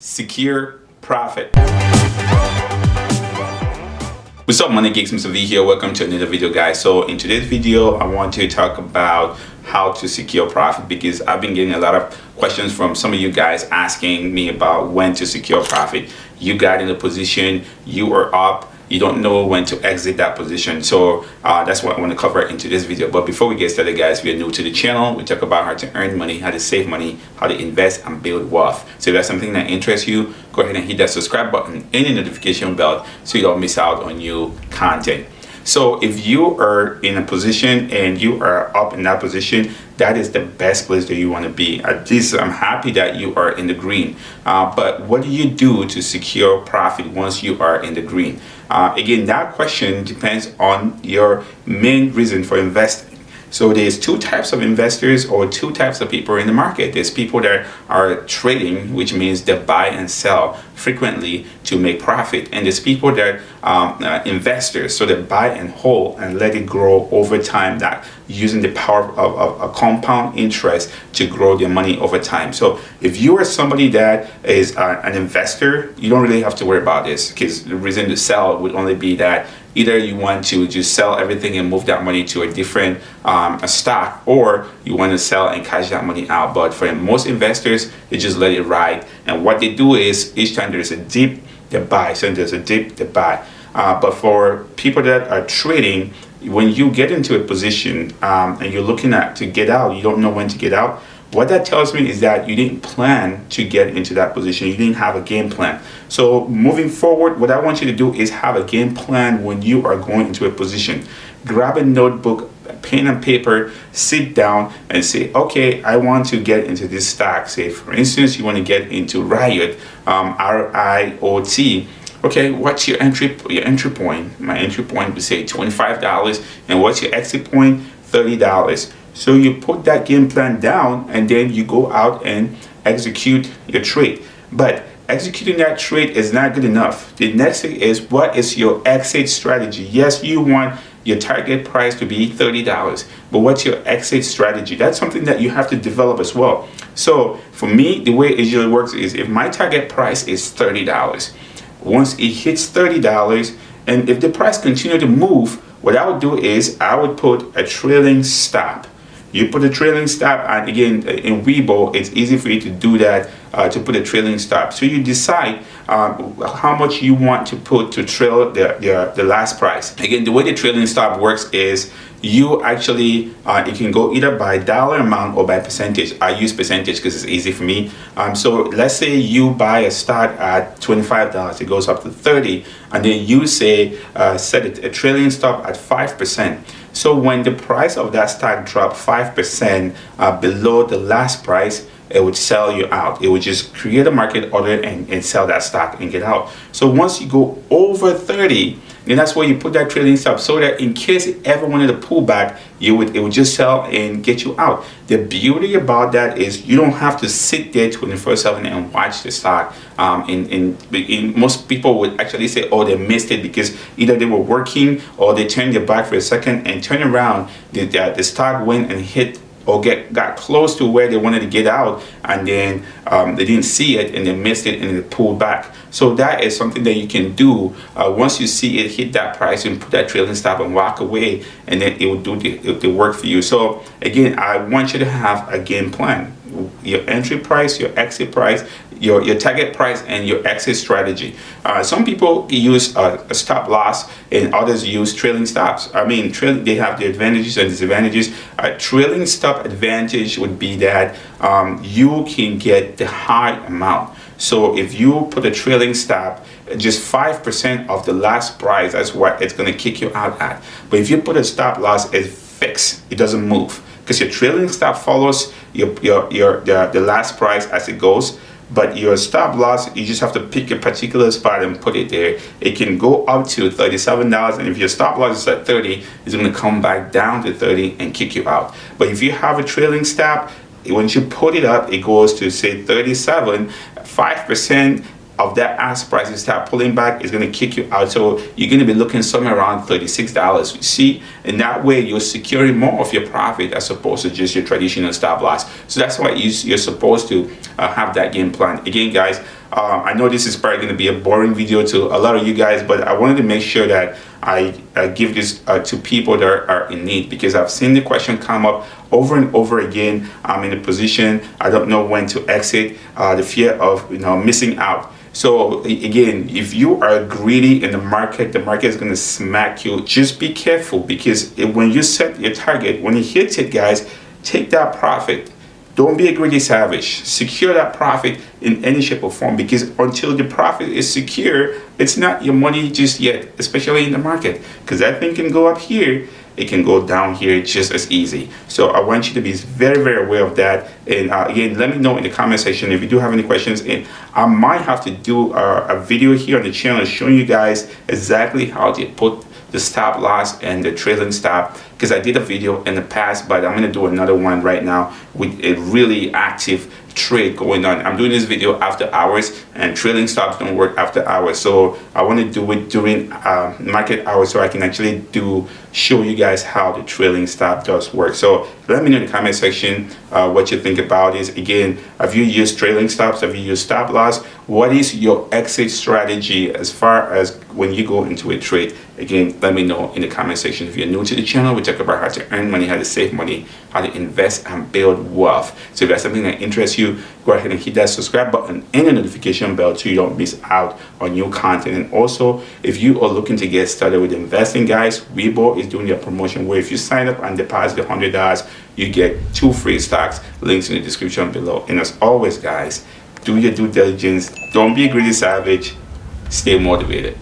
Secure profit. What's up, money geeks? Mr. V here. Welcome to another video, guys. So in today's video, I want to talk about how to secure profit, because I've been getting a lot of questions from some of you guys asking me about when to secure profit. You got in a position, you are up, you don't know when to exit that position. So that's what I want to cover in today's video. But before we get started, guys, if you're new to the channel, we talk about how to earn money, how to save money, how to invest and build wealth. So if that's something that interests you, go ahead and hit that subscribe button and the notification bell so you don't miss out on new content. So if you are in a position and you are up in that position, that is the best place that you want to be. At least I'm happy that you are in the green. But what do you do to secure profit once you are in the green? Again, that question depends on your main reason for investing. So there's two types of investors or two types of people in the market. There's people that are trading, which means they buy and sell frequently to make profit. And there's people that are investors, so they buy and hold and let it grow over time, that using the power of a compound interest to grow their money over time. So if you are somebody that is an investor, you don't really have to worry about this, because the reason to sell would only be that either you want to just sell everything and move that money to a different stock, or you want to sell and cash that money out. But for most investors, they just let it ride. And what they do is each time there's a dip, they buy. So there's a dip, they buy. But for people that are trading, when you get into a position and you're looking to get out, you don't know when to get out. What that tells me is that you didn't plan to get into that position. You didn't have a game plan. So moving forward, what I want you to do is have a game plan when you are going into a position. Grab a notebook, pen and paper, sit down and say, okay, I want to get into this stock. Say, for instance, you want to get into Riot, RIOT. Okay, what's your entry point? My entry point would say $25. And what's your exit point? $30. So you put that game plan down and then you go out and execute your trade. But executing that trade is not good enough. The next thing is, what is your exit strategy? Yes, you want your target price to be $30, but what's your exit strategy? That's something that you have to develop as well. So for me, the way it usually works is, if my target price is $30, once it hits $30, and if the price continue to move, what I would do is I would put a trailing stop. You put a trailing stop, and again, in Webull, it's easy for you to do that, to put a trailing stop. So you decide how much you want to put to trail the last price. Again, the way the trailing stop works is you actually, it can go either by dollar amount or by percentage. I use percentage because it's easy for me. So let's say you buy a stock at $25, it goes up to 30, and then you say, set it a trailing stop at 5%. So when the price of that stock dropped 5% below the last price, it would sell you out. It would just create a market order and sell that stock and get out. So once you go over 30, then that's where you put that trailing stop, so that in case it ever wanted to pull back, it would just sell and get you out. The beauty about that is you don't have to sit there 24/7 and watch the stock. Most people would actually say, oh, they missed it because either they were working or they turned their back for a second and turn around. The stock went and hit or got close to where they wanted to get out, and then they didn't see it and they missed it and it pulled back. So that is something that you can do once you see it hit that price, and put that trailing stop and walk away, and then it will do the work for you. So again, I want you to have a game plan. Your entry price, your exit price, your target price, and your exit strategy. Some people use a stop loss, and others use trailing stops. I mean, they have the advantages and disadvantages. Trailing stop advantage would be that you can get the high amount. So if you put a trailing stop, just 5% of the last price, that's what it's going to kick you out at. But if you put a stop loss, it's fixed. It doesn't move, because your trailing stop follows the last price as it goes. But your stop loss, you just have to pick a particular spot and put it there. It can go up to $37, and if your stop loss is at 30, it's going to come back down to 30 and kick you out. But if you have a trailing stop, once you put it up, it goes to say 37, 5% of that ask price, you start pulling back, is going to kick you out. So you're going to be looking somewhere around $36. You see, in that way, you're securing more of your profit as opposed to just your traditional stop loss. So that's why you're supposed to have that game plan. Again, guys, I know this is probably going to be a boring video to a lot of you guys, but I wanted to make sure that I give this to people that are in need, because I've seen the question come up over and over again. I'm in a position, I don't know when to exit, the fear of missing out. So again, if you are greedy in the market is going to smack you. Just be careful, because when you set your target, when you hit it, guys, take that profit. Don't be a greedy savage. Secure that profit in any shape or form, because until the profit is secure, it's not your money just yet, especially in the market, because that thing can go up here, it can go down here just as easy. So I want you to be very, very aware of that. And again, let me know in the comment section if you do have any questions. And I might have to do a video here on the channel showing you guys exactly how to put the stop loss and the trailing stop, because I did a video in the past, but I'm going to do another one right now with a really active trade going on. I'm doing this video after hours, and trailing stops don't work after hours, so I want to do it during market hours, so I can actually show you guys how the trailing stop does work. So let me know in the comment section what you think about this. Again, have you used trailing stops? Have you used stop loss? What is your exit strategy as far as when you go into a trade? Again, let me know in the comment section. If you're new to the channel, we talk about how to earn money, how to save money, how to invest and build wealth. So if that's something that interests you, go ahead and hit that subscribe button and the notification bell so you don't miss out on new content. And also, if you are looking to get started with investing, guys, Webull is doing a promotion where if you sign up and deposit $100, you get 2 free stocks. Links in the description below. And as always, guys, do your due diligence. Don't be a greedy savage. Stay motivated.